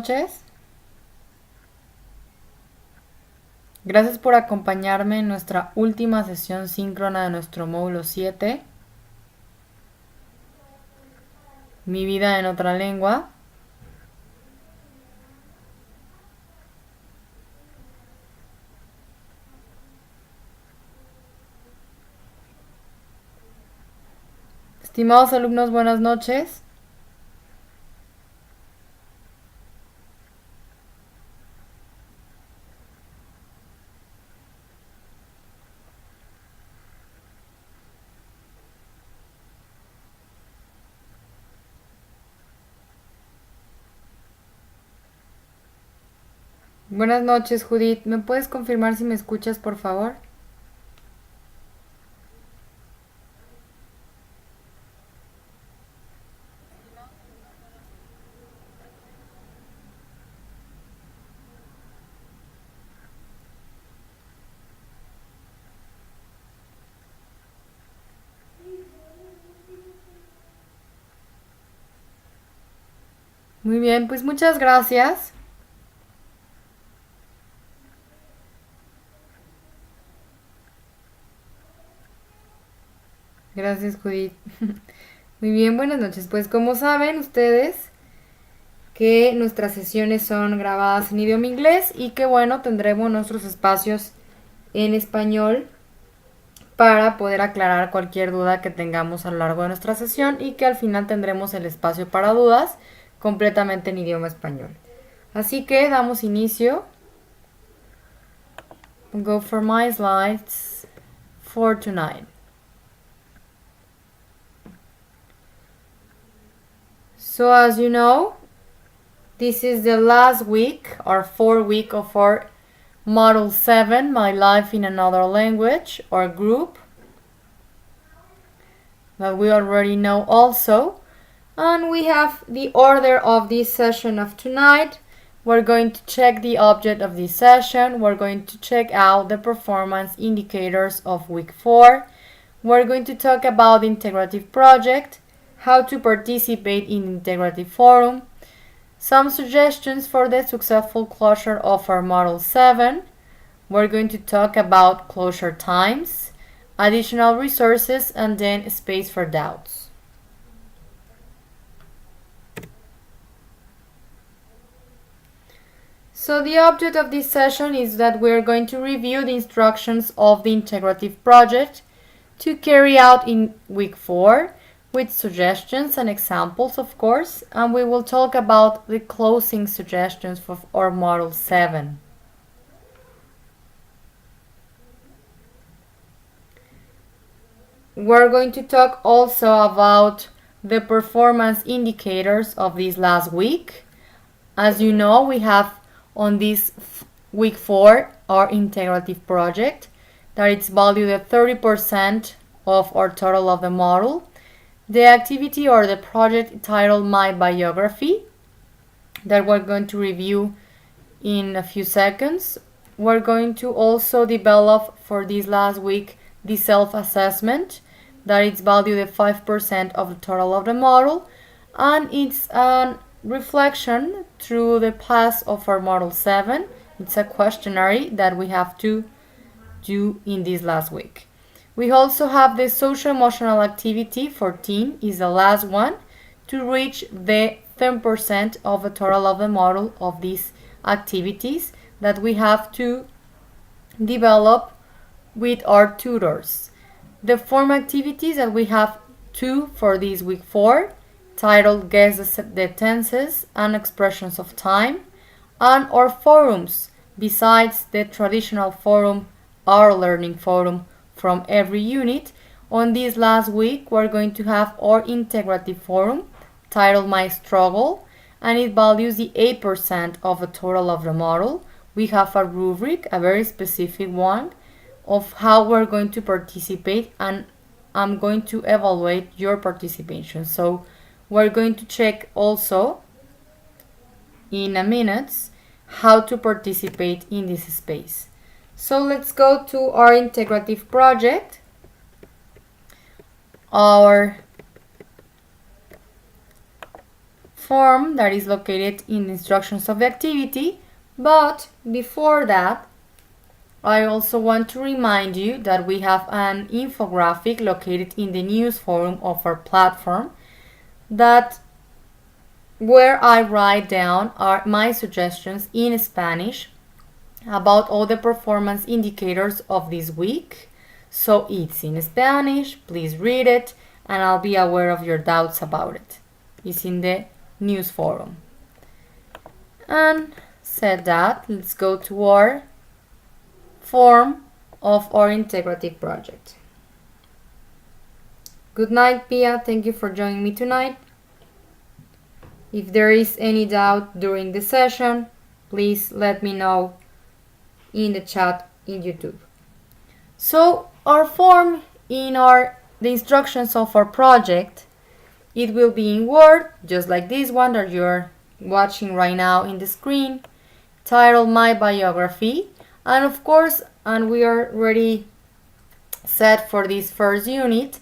noches. Gracias por acompañarme en nuestra última sesión síncrona de nuestro módulo 7. Mi vida en otra lengua. Estimados alumnos, buenas noches. Buenas noches, Judith. ¿Me puedes confirmar si me escuchas, por favor? Muy bien, pues muchas gracias. Gracias, Judith. Muy bien, buenas noches. Pues como saben ustedes que nuestras sesiones son grabadas en idioma inglés y que bueno, tendremos nuestros espacios en español para poder aclarar cualquier duda que tengamos a lo largo de nuestra sesión y que al final tendremos el espacio para dudas completamente en idioma español. Así que damos inicio. Go for my slides for tonight. So as you know, this is the last week or 4th week of our Module 7, My Life in Another Language or group that we already know also. And we have the order of this session of tonight. We're going to check the object of this session. We're going to check out the performance indicators of week 4. We're going to talk about the integrative project, how to participate in integrative forum, some suggestions for the successful closure of our Module 7. We're going to talk about closure times, additional resources, and then space for doubts. So the object of this session is that we're going to review the instructions of the integrative project to carry out in week 4 with suggestions and examples, of course, and we will talk about the closing suggestions for our Module 7. We're going to talk also about the performance indicators of this last week. As you know, we have on this week 4 our integrative project that it's valued at 30% of our total of the module. The activity or the project titled My Biography that we're going to review in a few seconds. We're going to also develop for this last week the self-assessment that it's valued at 5% of the total of the module, and it's a reflection through the past of our Module 7. It's a questionnaire that we have to do in this last week. We also have the social emotional activity 14 is the last one to reach the 10% of the total of the module of these activities that we have to develop with our tutors. The form activities that we have 2 for this week 4 titled Guess the Tenses and Expressions of Time, and our forums besides the traditional forum, our learning forum from every unit. On this last week we're going to have our integrative forum titled My Struggle, and it values the 8% of the total of the module. We have a rubric, a very specific one, of how we're going to participate, and I'm going to evaluate your participation. So we're going to check also in a minute how to participate in this space. So let's go to our integrative project. Our form that is located in the instructions of the activity. But before that, I also want to remind you that we have an infographic located in the news forum of our platform where I write down my suggestions in Spanish about all the performance indicators of this week. So it's in Spanish, please read it, and I'll be aware of your doubts about it. It's in the news forum. And said that, let's go to our form of our integrative project. Good night, Pia. Thank you for joining me tonight. If there is any doubt during the session, please let me know in the chat in YouTube. So our form in the instructions of our project, it will be in Word, just like this one that you're watching right now in the screen, titled My Biography. And of course, and we are already set for this first unit,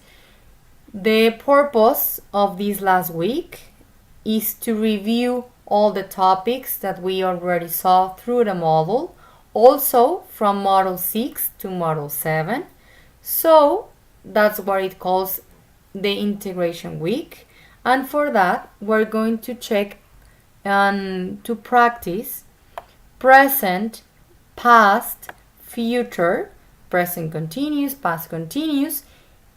the purpose of this last week is to review all the topics that we already saw through the module, also from Module 6 to Module 7. So that's what it calls the integration week. And for that, we're going to check and to practice present, past, future, present continuous, past continuous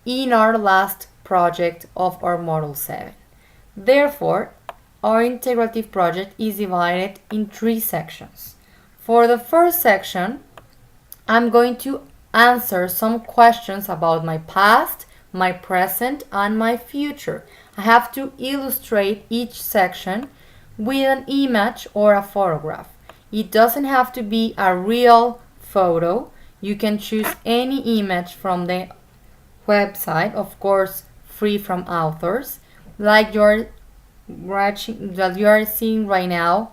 in our last project of our Module 7. Therefore, our integrative project is divided in 3 sections. For the first section, I'm going to answer some questions about my past, my present, and my future. I have to illustrate each section with an image or a photograph. It doesn't have to be a real photo. You can choose any image from the website, of course, free from authors, like that you are seeing right now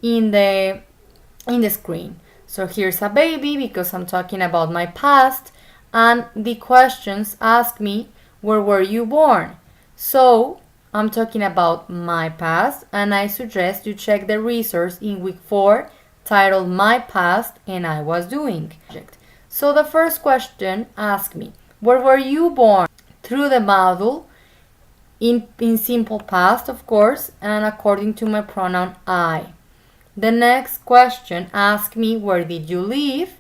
in the screen. So here's a baby because I'm talking about my past, and the questions ask me, where were you born? So I'm talking about my past, and I suggest you check the resource in week 4 titled My Past and I Was Doing. So the first question asks me, where were you born? Through the module, in simple past, of course, and according to my pronoun I. The next question asks me, where did you live?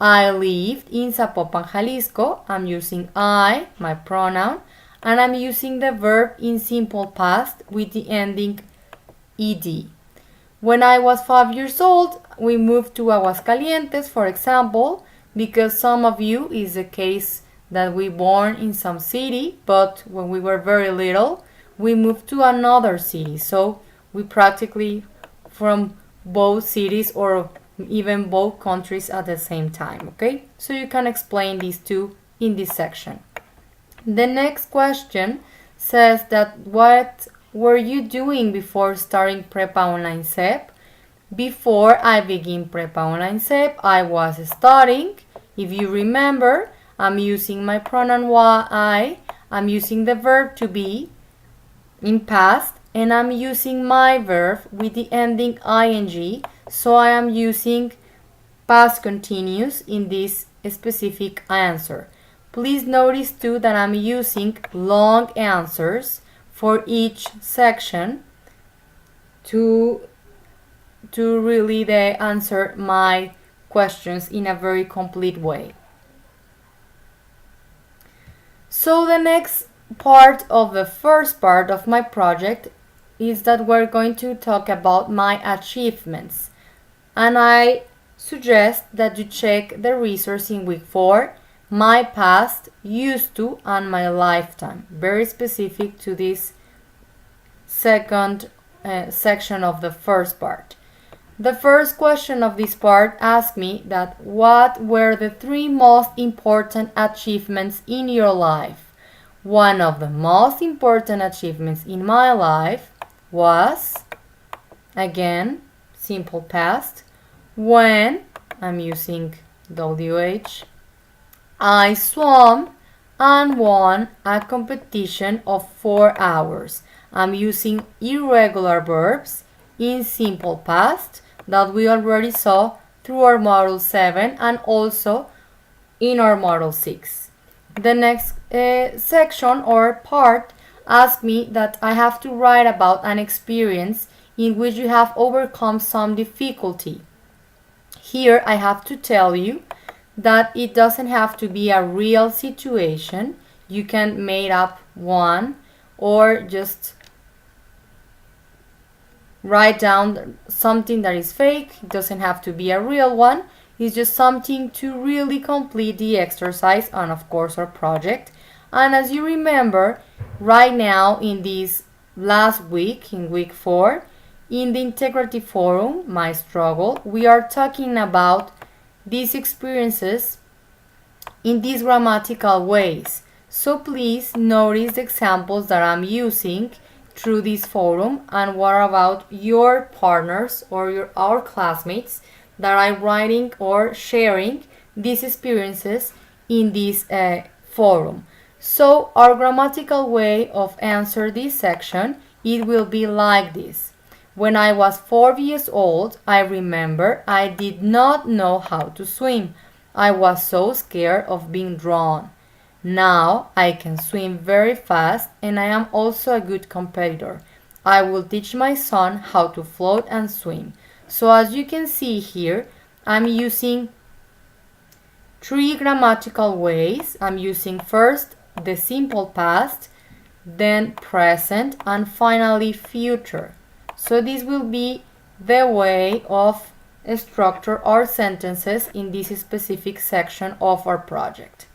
I lived in Zapopan, Jalisco. I'm using I, my pronoun, and I'm using the verb in simple past with the ending ed. When I was 5 years old, we moved to Aguascalientes, for example, because some of you is the case that we born in some city, but when we were very little, we moved to another city. So we practically from both cities or even both countries at the same time, okay? So you can explain these two in this section. The next question says that what were you doing before starting Prepa Online CEP? Before I begin Prepa Online CEP, I was studying. If you remember, I'm using my pronoun I, I'm using the verb to be in past, and I'm using my verb with the ending ing, so I am using past continuous in this specific answer. Please notice too that I'm using long answers for each section to really answer my questions in a very complete way. So the next part of the first part of my project is that we're going to talk about my achievements, and I suggest that you check the resource in week 4, my past, used to, and my lifetime, very specific to this second section of the first part. The first question of this part asked me that what were the 3 most important achievements in your life? One of the most important achievements in my life was, again, simple past, when, I'm using WH, I swam and won a competition of 4 hours. I'm using irregular verbs in simple past that we already saw through our Module 7 and also in our Module 6. The next section or part asks me that I have to write about an experience in which you have overcome some difficulty. Here I have to tell you that it doesn't have to be a real situation. You can make up one or just write down something that is fake. It doesn't have to be a real one. It's just something to really complete the exercise and of course our project. And as you remember, right now in this last week, in week 4, in the Integrity Forum, My Struggle, we are talking about these experiences in these grammatical ways. So please notice the examples that I'm using through this forum and what about your partners or our classmates that are writing or sharing these experiences in this forum. So our grammatical way of answer this section, it will be like this. When I was 4 years old, I remember I did not know how to swim. I was so scared of being drowned. Now I can swim very fast and I am also a good competitor. I will teach my son how to float and swim. So as you can see here, I'm using 3 grammatical ways. I'm using first the simple past, then present, and finally future. So this will be the way of structure our sentences in this specific section of our project.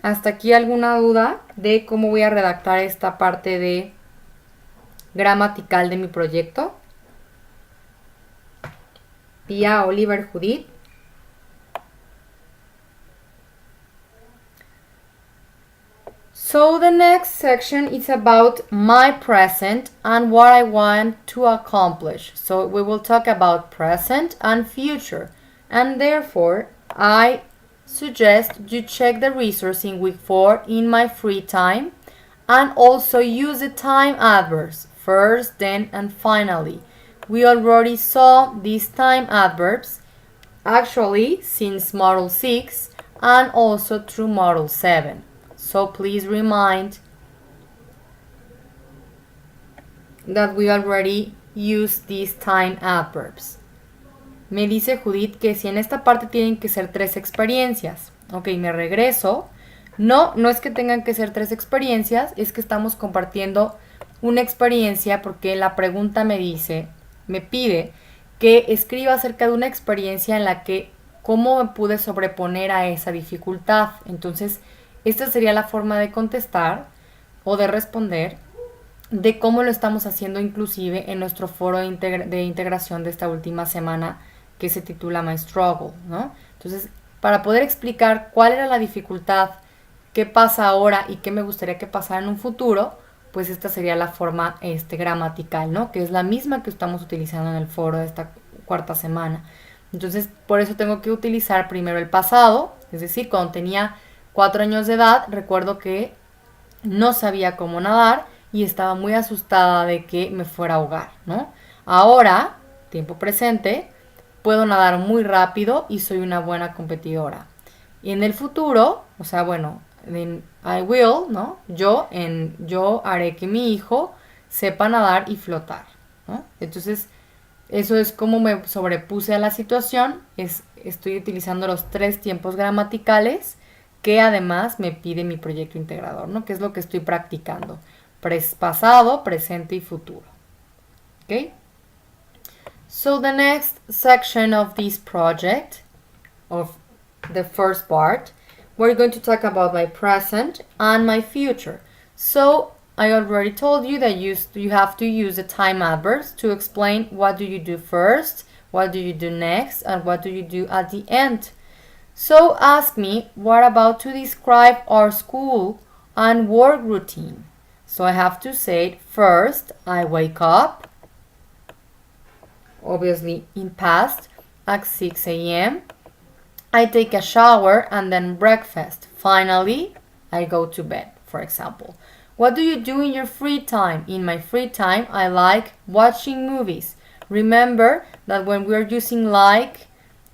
¿Hasta aquí alguna duda de cómo voy a redactar esta parte de gramatical de mi proyecto? Pia, Oliver, Judith. So the next section is about my present and what I want to accomplish. So we will talk about present and future. And therefore, I suggest you check the resource in week 4 in my free time and also use the time adverbs, first, then, and finally. We already saw these time adverbs actually since Module 6 and also through Module 7. So please remind that we already used these time adverbs. Me dice Judith que si en esta parte tienen que ser 3 experiencias. Ok, me regreso. No es que tengan que ser 3 experiencias, es que estamos compartiendo una experiencia porque la pregunta me pide que escriba acerca de una experiencia en la que cómo me pude sobreponer a esa dificultad. Entonces, esta sería la forma de contestar o de responder de cómo lo estamos haciendo inclusive en nuestro foro de integración de esta última semana que se titula My Struggle, ¿no? Entonces, para poder explicar cuál era la dificultad, qué pasa ahora y qué me gustaría que pasara en un futuro, pues esta sería la forma gramatical, ¿no? Que es la misma que estamos utilizando en el foro de esta 4ª semana. Entonces, por eso tengo que utilizar primero el pasado, es decir, cuando tenía 4 años de edad, recuerdo que no sabía cómo nadar y estaba muy asustada de que me fuera a ahogar, ¿no? Ahora, tiempo presente, puedo nadar muy rápido y soy una buena competidora. Y en el futuro, o sea, bueno, I will, ¿no? Yo haré que mi hijo sepa nadar y flotar, ¿no? Entonces, eso es como me sobrepuse a la situación. Estoy utilizando los 3 tiempos gramaticales que además me pide mi proyecto integrador, ¿no? Que es lo que estoy practicando. Pasado, presente y futuro. ¿Ok? So the next section of this project, of the first part, we're going to talk about my present and my future. So I already told you that you have to use the time adverbs to explain what do you do first, what do you do next, and what do you do at the end. So ask me, what about to describe our school and work routine? So I have to say, first, I wake up, obviously in past, at 6 a.m. I take a shower and then breakfast. Finally, I go to bed, for example. What do you do in your free time? In my free time, I like watching movies. Remember that when we are using like,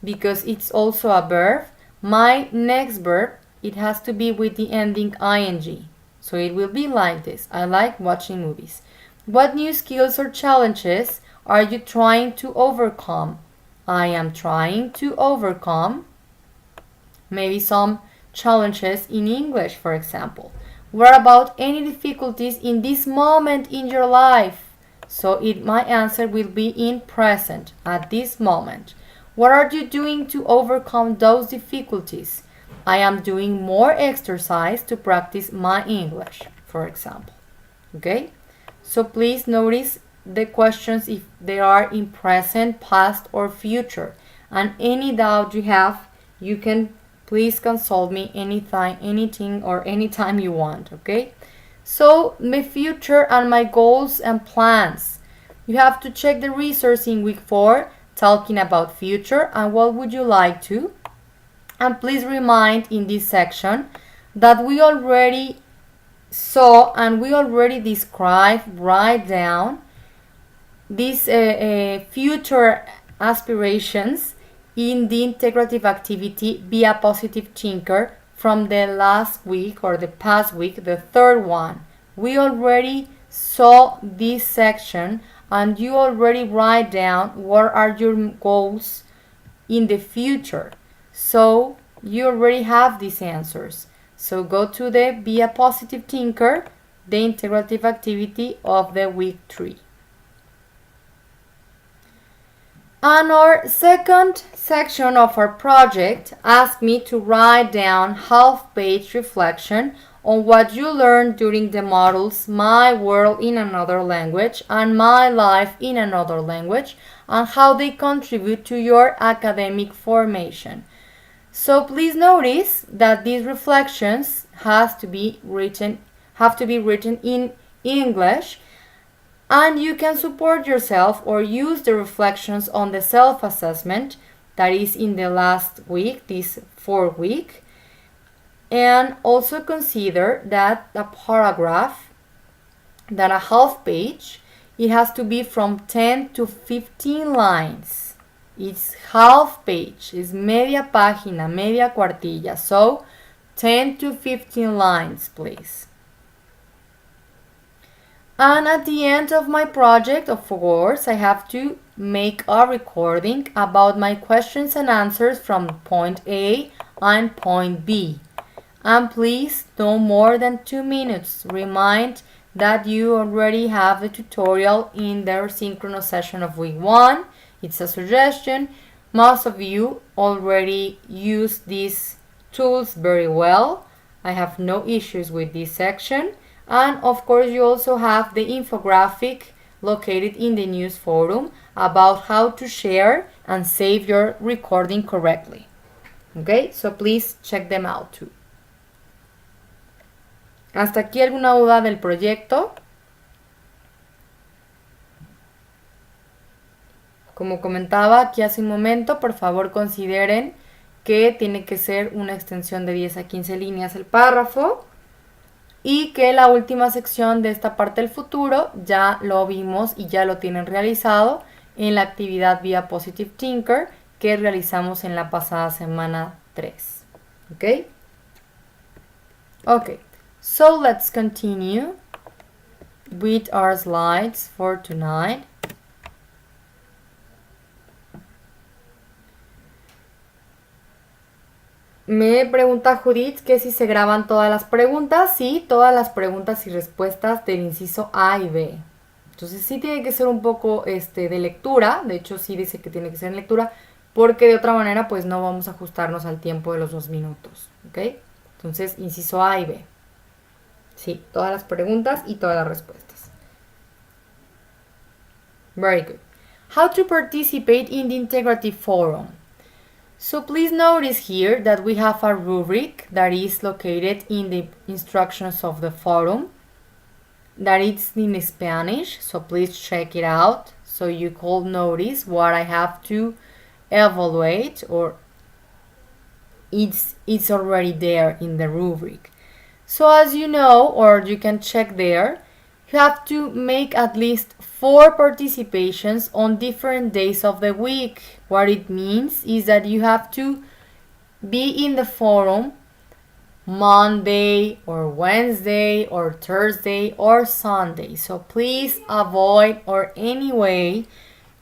because it's also a verb, my next verb, it has to be with the ending ing. So it will be like this. I like watching movies. What new skills or challenges are you trying to overcome? I am trying to overcome maybe some challenges in English, for example. What about any difficulties in this moment in your life? So my answer will be in present, at this moment. What are you doing to overcome those difficulties? I am doing more exercise to practice my English, for example. Okay? So please notice the questions if they are in present, past, or future. And any doubt you have, you can please consult me anything or anytime you want, okay? So, my future and my goals and plans. You have to check the resource in week 4, talking about future and what would you like to. And please remind in this section that we already saw and we already described, write down these future aspirations in the integrative activity Be a Positive Thinker from the last week or the past week, the third one. We already saw this section and you already write down what are your goals in the future. So you already have these answers. So go to the Be a Positive Thinker, the integrative activity of the week 3. And our second section of our project asked me to write down half-page reflection on what you learned during the modules My World in Another Language and My Life in Another Language and how they contribute to your academic formation. So please notice that these reflections have to be written in English. And you can support yourself or use the reflections on the self-assessment that is in the last week, this 4th week. And also consider that a paragraph, that a half page, it has to be from 10 to 15 lines. It's half page, it's media página, media cuartilla. So 10 to 15 lines, please. And at the end of my project, of course, I have to make a recording about my questions and answers from point A and point B. And please, no more than 2 minutes. Remind that you already have the tutorial in their synchronous session of week 1. It's a suggestion. Most of you already use these tools very well. I have no issues with this section. And of course you also have the infographic located in the news forum about how to share and save your recording correctly. Okay, so please check them out too. ¿Hasta aquí alguna duda del proyecto? Como comentaba aquí hace un momento, por favor consideren que tiene que ser una extensión de 10 a 15 líneas el párrafo. Y que la última sección de esta parte del futuro ya lo vimos y ya lo tienen realizado en la actividad Be a Positive Thinker que realizamos en la pasada semana 3. ¿Ok? Ok, so let's continue with our slides for tonight. Me pregunta Judith que si se graban todas las preguntas. Sí, todas las preguntas y respuestas del inciso A y B. Entonces sí tiene que ser un poco de lectura. De hecho sí dice que tiene que ser en lectura. Porque de otra manera pues no vamos a ajustarnos al tiempo de los 2 minutos. ¿Ok? Entonces inciso A y B. Sí, todas las preguntas y todas las respuestas. Very good. How to participate in the integrative forum. So please notice here that we have a rubric that is located in the instructions of the forum, that it's in Spanish, so please check it out so you could notice what I have to evaluate, or it's already there in the rubric. So as you know, or you can check there, you have to make at least 4 participations on different days of the week. What it means is that you have to be in the forum Monday or Wednesday or Thursday or Sunday. So please avoid or any way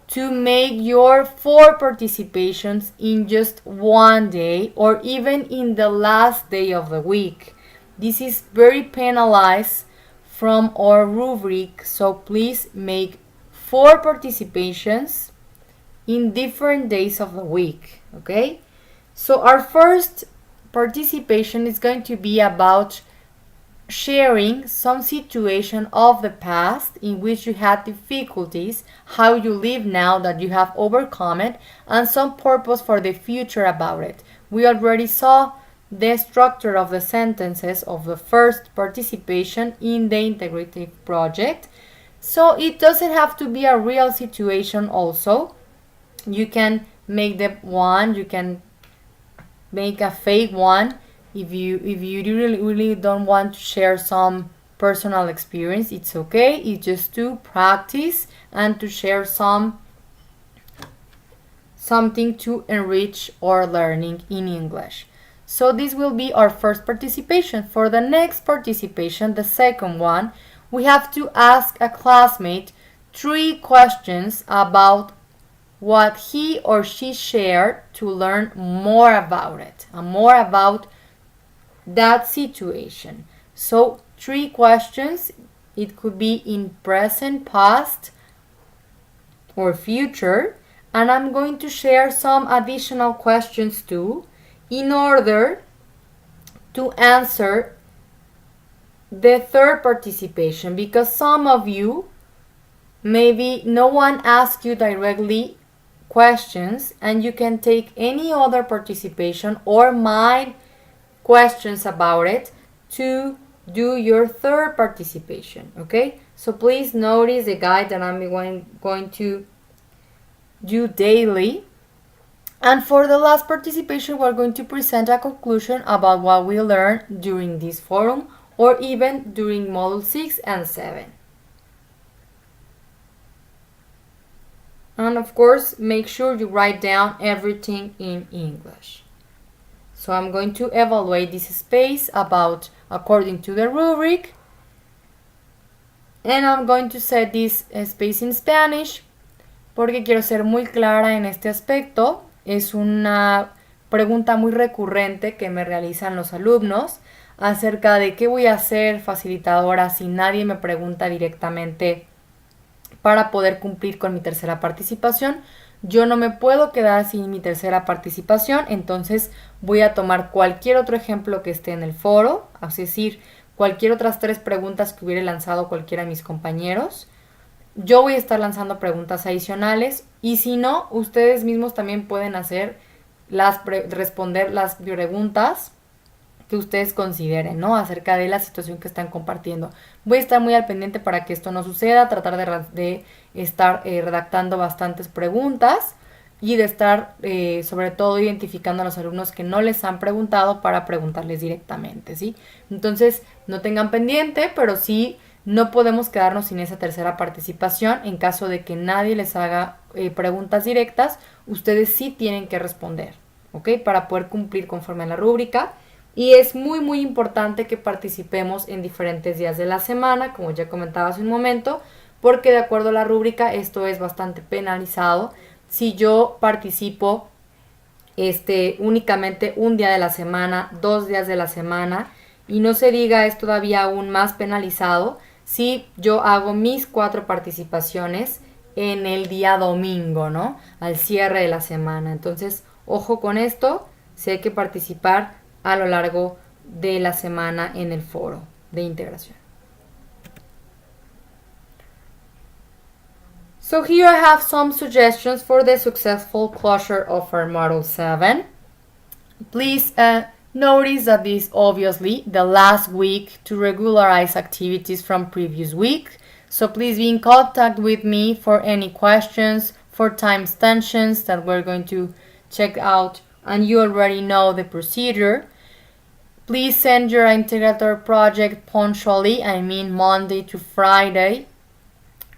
to make your 4 participations in just one day or even in the last day of the week. This is very penalized from our rubric, so please make 4 participations in different days of the week, okay? So our first participation is going to be about sharing some situation of the past in which you had difficulties, how you live now that you have overcome it, and some purpose for the future about it. We already saw the structure of the sentences of the first participation in the integrative project, so it doesn't have to be a real situation also. You can make the one, you can make a fake one if you really don't want to share some personal experience. It's okay. It's just to practice and to share something to enrich our learning in English. So this will be our first participation. For the next participation, the second one, we have to ask a classmate 3 questions about what he or she shared to learn more about it and more about that situation. So 3 questions, it could be in present, past, or future, and I'm going to share some additional questions too in order to answer the third participation, because some of you, maybe no one asked you directly questions and you can take any other participation or my questions about it to do your third participation, okay? So please notice the guide that I'm going to do daily. And for the last participation, we're going to present a conclusion about what we learned during this forum or even during Module 6 and 7. And of course, make sure you write down everything in English. So I'm going to evaluate this space according to the rubric. And I'm going to set this space in Spanish porque quiero ser muy clara en este aspecto. Es una pregunta muy recurrente que me realizan los alumnos acerca de qué voy a hacer facilitadora si nadie me pregunta directamente para poder cumplir con mi tercera participación. Yo no me puedo quedar sin mi tercera participación, entonces voy a tomar cualquier otro ejemplo que esté en el foro, es decir, cualquier otras 3 preguntas que hubiera lanzado cualquiera de mis compañeros. Yo voy a estar lanzando preguntas adicionales y si no, ustedes mismos también pueden responder las preguntas que ustedes consideren, ¿no? Acerca de la situación que están compartiendo. Voy a estar muy al pendiente para que esto no suceda, tratar de estar redactando bastantes preguntas y de estar sobre todo identificando a los alumnos que no les han preguntado para preguntarles directamente, ¿sí? Entonces, no tengan pendiente, pero sí no podemos quedarnos sin esa tercera participación. En caso de que nadie les haga preguntas directas, ustedes sí tienen que responder, ¿ok? Para poder cumplir conforme a la rúbrica. Y es muy muy importante que participemos en diferentes días de la semana, como ya comentaba hace un momento, porque de acuerdo a la rúbrica esto es bastante penalizado. Si yo participo únicamente un día de la semana, 2 días de la semana, y no se diga es todavía aún más penalizado si yo hago mis 4 participaciones en el día domingo, ¿no? Al cierre de la semana. Entonces, ojo con esto, si hay que participar a lo largo de la semana en el foro de integración. So here I have some suggestions for the successful closure of our Module 7. Please notice that this is obviously the last week to regularize activities from previous week. So please be in contact with me for any questions, for time extensions that we're going to check out, and you already know the procedure. Please send your integrator project punctually, I mean Monday to Friday.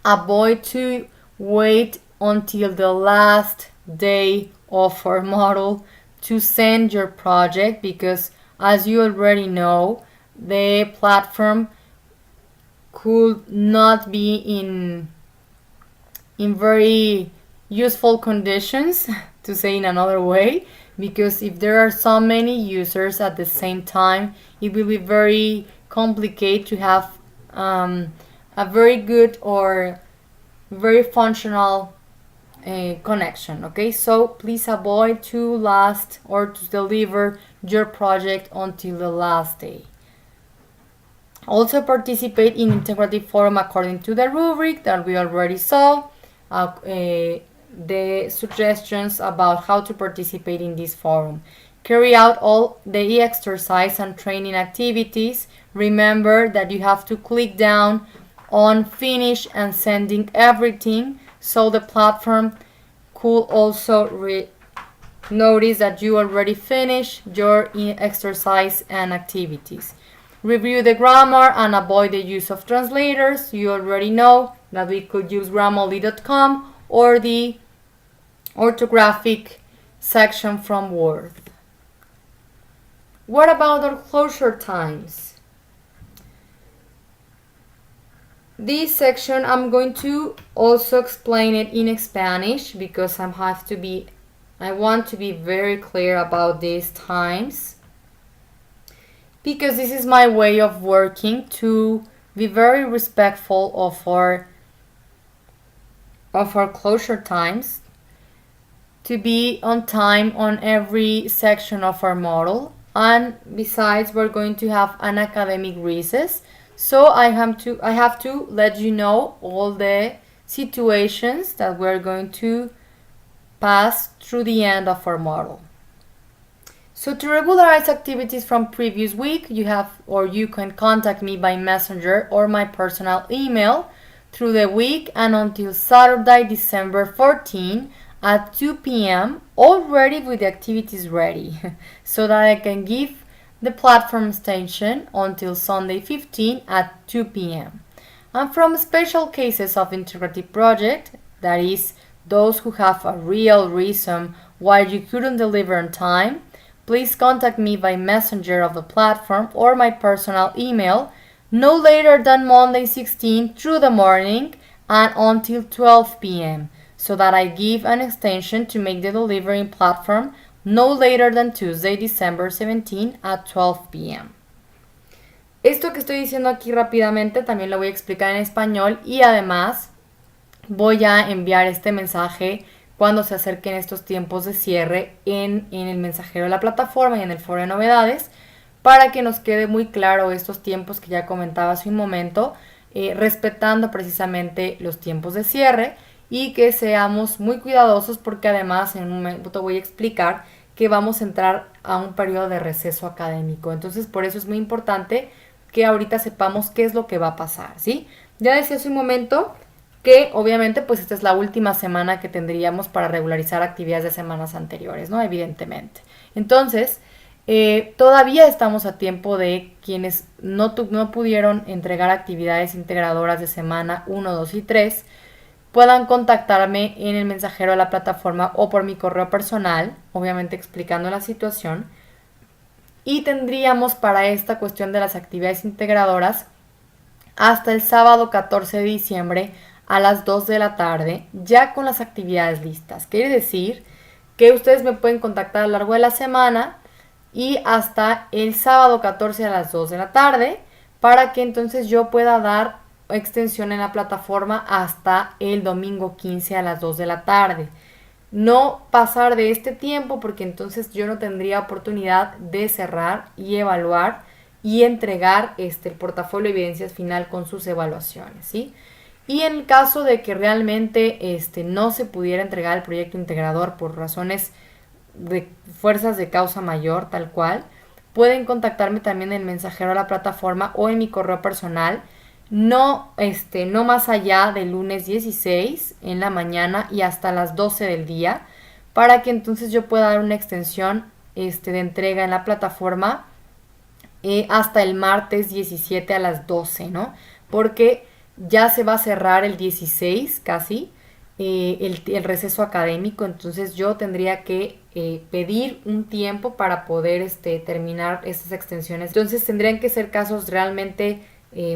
Avoid to wait until the last day of our model to send your project, because as you already know, the platform could not be in very useful conditions, to say in another way, because if there are so many users at the same time, it will be very complicated to have a very good or very functional connection. Okay, so please avoid to last or to deliver your project until the last day. Also participate in integrative forum according to the rubric that we already saw, the suggestions about how to participate in this forum. Carry out all the exercise and training activities. Remember that you have to click down on finish and sending everything, so the platform could also notice that you already finished your exercise and activities. Review the grammar and avoid the use of translators. You already know that we could use grammarly.com or the orthographic section from Word. What about our closure times? This section I'm going to also explain it in Spanish, because I want to be very clear about these times, because this is my way of working, to be very respectful of our closure times, to be on time on every section of our model, and besides we're going to have an academic recess, so I have to let you know all the situations that we're going to pass through the end of our model. So to regularize activities from previous week, you can contact me by messenger or my personal email through the week and until Saturday, December 14 at 2 p.m. already with the activities ready, so that I can give the platform extension until Sunday 15 at 2 p.m. And from special cases of integrative project, that is those who have a real reason why you couldn't deliver on time, please contact me by messenger of the platform or my personal email no later than Monday 16 through the morning and until 12 p.m. so that I give an extension to make the delivery in platform no later than Tuesday, December 17 at 12 p.m. Esto que estoy diciendo aquí rápidamente también lo voy a explicar en español, y además voy a enviar este mensaje cuando se acerquen estos tiempos de cierre en el mensajero de la plataforma y en el foro de novedades, para que nos quede muy claro estos tiempos que ya comentaba hace un momento, respetando precisamente los tiempos de cierre, y que seamos muy cuidadosos, porque además en un momento voy a explicar que vamos a entrar a un periodo de receso académico. Entonces por eso es muy importante que ahorita sepamos qué es lo que va a pasar, ¿sí? Ya decía hace un momento que obviamente pues esta es la última semana que tendríamos para regularizar actividades de semanas anteriores, ¿no? Evidentemente. Entonces, todavía estamos a tiempo de quienes no pudieron entregar actividades integradoras de semana 1, 2 y 3, puedan contactarme en el mensajero de la plataforma o por mi correo personal, obviamente explicando la situación. Y tendríamos para esta cuestión de las actividades integradoras hasta el sábado 14 de diciembre a las 2 de la tarde, ya con las actividades listas. Quiere decir que ustedes me pueden contactar a lo largo de la semana y hasta el sábado 14 a las 2 de la tarde, para que entonces yo pueda dar extensión en la plataforma hasta el domingo 15 a las 2 de la tarde. No pasar de este tiempo, porque entonces yo no tendría oportunidad de cerrar y evaluar y entregar el portafolio de evidencias final con sus evaluaciones, ¿sí? Y en el caso de que realmente no se pudiera entregar el proyecto integrador por razones de fuerzas de causa mayor, tal cual, pueden contactarme también en el mensajero de la plataforma o en mi correo personal, no más allá del lunes 16 en la mañana y hasta las 12 del día, para que entonces yo pueda dar una extensión de entrega en la plataforma hasta el martes 17 a las 12, ¿no? Porque ya se va a cerrar el 16 casi, el receso académico, entonces yo tendría que pedir un tiempo para poder terminar estas extensiones. Entonces tendrían que ser casos realmente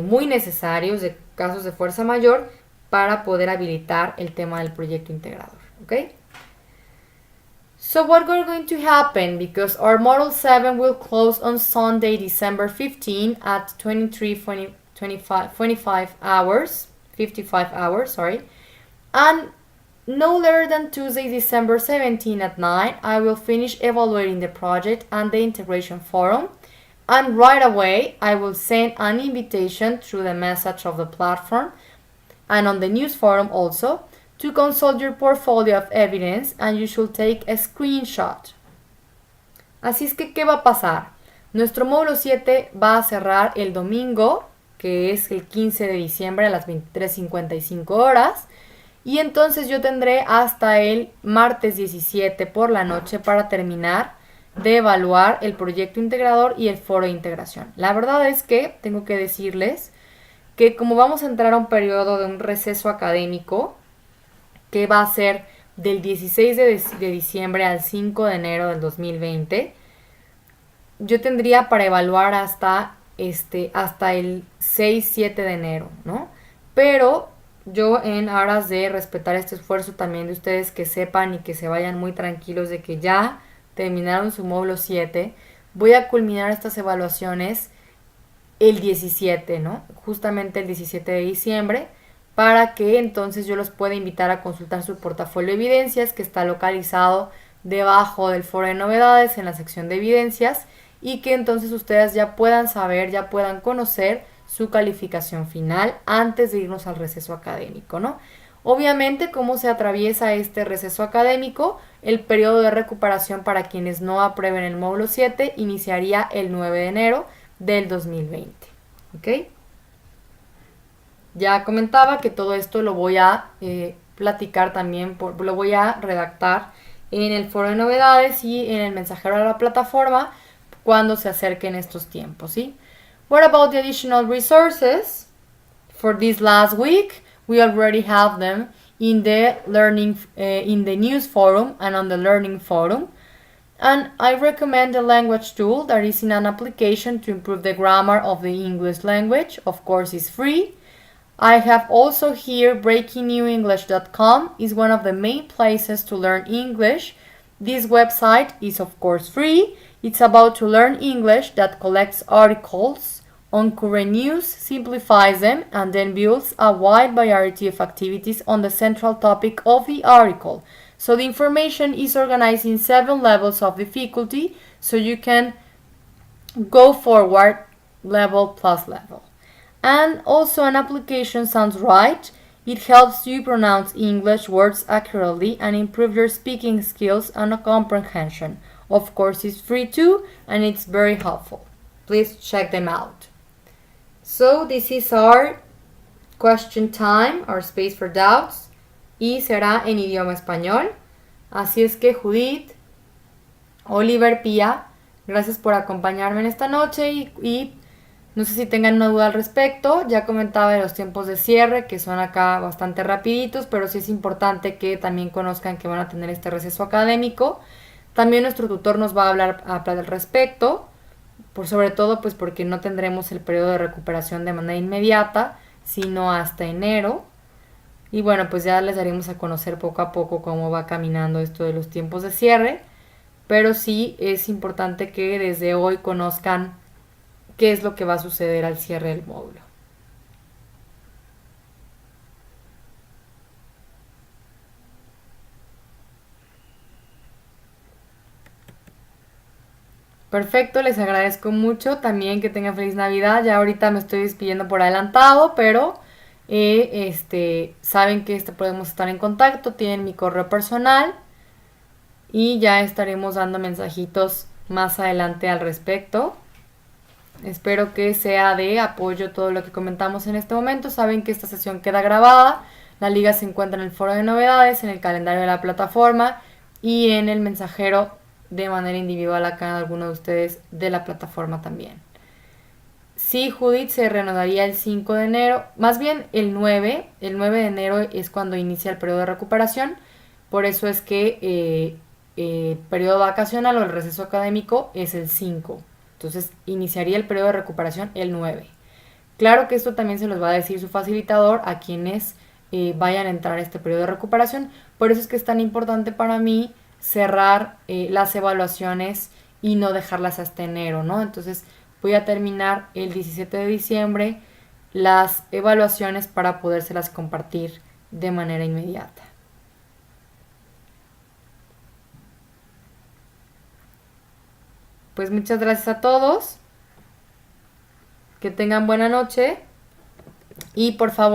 muy necesarios, de casos de fuerza mayor, para poder habilitar el tema del proyecto integrador, ¿ok? So what we're going to happen, because our Model 7 will close on Sunday, December 15 at 25 hours, 55 hours, sorry. And no later than Tuesday, December 17 at 9, I will finish evaluating the project and the integration forum. And right away, I will send an invitation through the message of the platform and on the news forum also to consult your portfolio of evidence, and you should take a screenshot. Así es que, ¿qué va a pasar? Nuestro módulo 7 va a cerrar el domingo, que es el 15 de diciembre a las 23:55 horas. Y entonces yo tendré hasta el martes 17 por la noche para terminar de evaluar el proyecto integrador y el foro de integración. La verdad es que tengo que decirles que como vamos a entrar a un periodo de un receso académico, que va a ser del 16 de diciembre al 5 de enero del 2020, yo tendría para evaluar hasta el 6-7 de enero, ¿no? Pero yo, en aras de respetar este esfuerzo también de ustedes, que sepan y que se vayan muy tranquilos de que ya terminaron su módulo 7, voy a culminar estas evaluaciones el 17, ¿no? Justamente el 17 de diciembre, para que entonces yo los pueda invitar a consultar su portafolio de evidencias, que está localizado debajo del foro de novedades en la sección de evidencias, y que entonces ustedes ya puedan saber, ya puedan conocer su calificación final antes de irnos al receso académico, ¿no? Obviamente, cómo se atraviesa este receso académico, el periodo de recuperación para quienes no aprueben el módulo 7 iniciaría el 9 de enero del 2020, ¿ok? Ya comentaba que todo esto lo voy a platicar también, lo voy a redactar en el foro de novedades y en el mensajero de la plataforma cuando se acerquen estos tiempos, ¿sí? What about the additional resources? For this last week, we already have them in the in the news forum and on the learning forum. And I recommend the language tool that is in an application to improve the grammar of the English language. Of course, it's free. I have also here breakingnewenglish.com is one of the main places to learn English. This website is of course free. It's about to learn English that collects articles on current news, simplifies them, and then builds a wide variety of activities on the central topic of the article. So the information is organized in 7 levels of difficulty, so you can go forward level plus level. And also an application sounds right. It helps you pronounce English words accurately and improve your speaking skills and comprehension. Of course, it's free too, and it's very helpful. Please check them out. So this is our question time, our space for doubts, y será en idioma español. Así es que Judith, Oliver, Pía, gracias por acompañarme en esta noche y no sé si tengan una duda al respecto. Ya comentaba de los tiempos de cierre, que son acá bastante rapiditos, pero sí es importante que también conozcan que van a tener este receso académico. También nuestro tutor nos va a hablar al respecto, por sobre todo pues porque no tendremos el periodo de recuperación de manera inmediata, sino hasta enero. Y bueno, pues ya les daremos a conocer poco a poco cómo va caminando esto de los tiempos de cierre, pero sí es importante que desde hoy conozcan qué es lo que va a suceder al cierre del módulo. Perfecto, les agradezco mucho. También que tengan feliz Navidad. Ya ahorita me estoy despidiendo por adelantado, pero saben que podemos estar en contacto. Tienen mi correo personal y ya estaremos dando mensajitos más adelante al respecto. Espero que sea de apoyo todo lo que comentamos en este momento. Saben que esta sesión queda grabada. La liga se encuentra en el foro de novedades, en el calendario de la plataforma y en el mensajero de manera individual a cada uno de ustedes de la plataforma también. Sí, Judith, se reanudaría el 5 de enero, más bien el 9. El 9 de enero es cuando inicia el periodo de recuperación. Por eso es que el periodo vacacional o el receso académico es el 5. Entonces iniciaría el periodo de recuperación el 9. Claro que esto también se los va a decir su facilitador a quienes vayan a entrar a este periodo de recuperación. Por eso es que es tan importante para mí cerrar las evaluaciones y no dejarlas hasta enero, ¿no? Entonces voy a terminar el 17 de diciembre las evaluaciones para podérselas compartir de manera inmediata. Pues muchas gracias a todos. Que tengan buena noche. Y por favor,